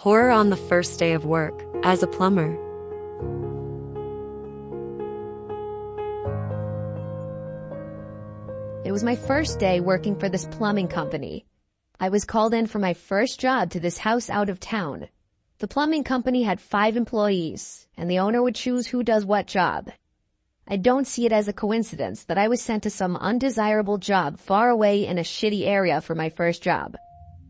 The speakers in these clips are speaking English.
Horror on the first day of work as a plumber. It was my first day working for this plumbing company. I was called in for my first job to this house out of town. The plumbing company had 5 employees, and the owner would choose who does what job. I don't see it as a coincidence that I was sent to some undesirable job far away in a shitty area for my first job.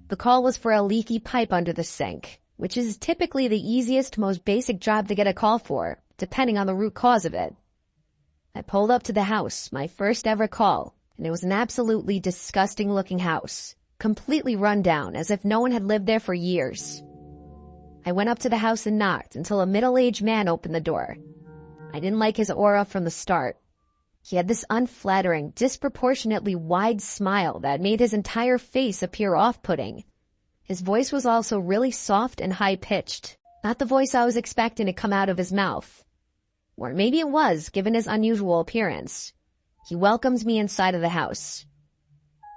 The call was for a leaky pipe under the sink, which is typically the easiest, most basic job to get a call for, depending on the root cause of it. I pulled up to the house, my first ever call, and it was an absolutely disgusting looking house, completely run down as if no one had lived there for years. I went up to the house and knocked until a middle-aged man opened the door. I didn't like his aura from the start. He had this unflattering, disproportionately wide smile that made his entire face appear off-putting. His voice was also really soft and high-pitched, not the voice I was expecting to come out of his mouth. Or maybe it was, given his unusual appearance. He welcomed me inside of the house.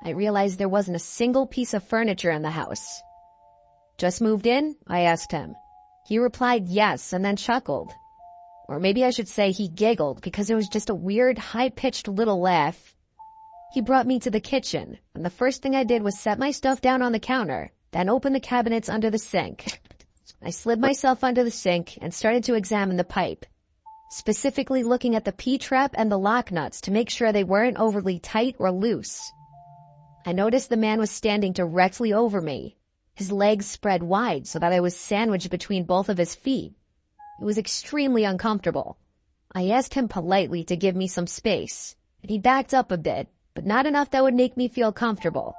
I realized there wasn't a single piece of furniture in the house. "Just moved in?" I asked him. He replied yes and then chuckled. Or maybe I should say he giggled because it was just a weird, high-pitched little laugh. He brought me to the kitchen, and the first thing I did was set my stuff down on the counter, then open the cabinets under the sink. I slid myself under the sink and started to examine the pipe, specifically looking at the P-trap and the lock nuts to make sure they weren't overly tight or loose. I noticed the man was standing directly over me, his legs spread wide so that I was sandwiched between both of his feet. It was extremely uncomfortable. I asked him politely to give me some space, and he backed up a bit, but not enough that would make me feel comfortable.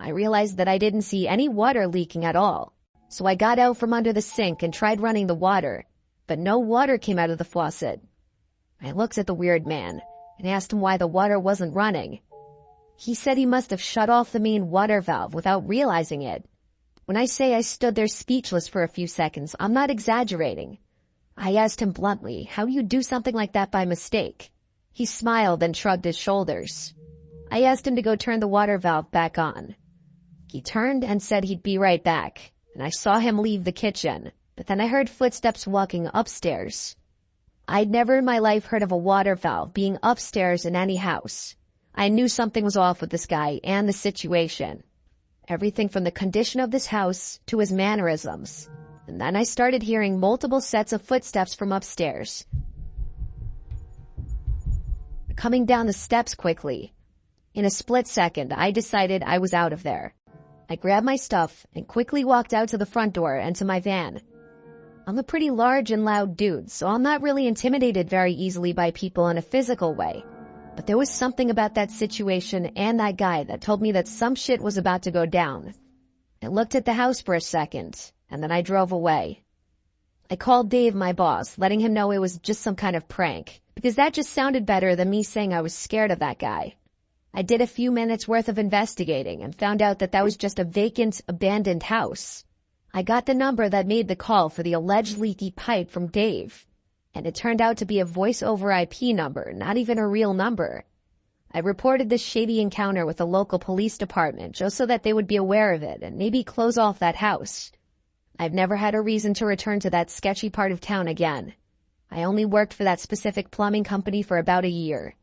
I realized that I didn't see any water leaking at all, so I got out from under the sink and tried running the water, but no water came out of the faucet. I looked at the weird man and asked him why the water wasn't running. He said he must have shut off the main water valve without realizing it. When I say I stood there speechless for a few seconds, I'm not exaggerating. I asked him bluntly, "How do you do something like that by mistake?" He smiled and shrugged his shoulders. I asked him to go turn the water valve back on. He turned and said he'd be right back, and I saw him leave the kitchen, but then I heard footsteps walking upstairs. I'd never in my life heard of a water valve being upstairs in any house. I knew something was off with this guy and the situation. Everything from the condition of this house to his mannerisms. And then I started hearing multiple sets of footsteps from upstairs, coming down the steps quickly. In a split second, I decided I was out of there. I grabbed my stuff and quickly walked out to the front door and to my van. I'm a pretty large and loud dude, so I'm not really intimidated very easily by people in a physical way. But there was something about that situation and that guy that told me that some shit was about to go down. I looked at the house for a second, and then I drove away. I called Dave, my boss, letting him know it was just some kind of prank, because that just sounded better than me saying I was scared of that guy. I did a few minutes worth of investigating and found out that was just a vacant, abandoned house. I got the number that made the call for the alleged leaky pipe from Dave, and it turned out to be a voice-over IP number, not even a real number. I reported this shady encounter with the local police department just so that they would be aware of it and maybe close off that house. I've never had a reason to return to that sketchy part of town again. I only worked for that specific plumbing company for about a year.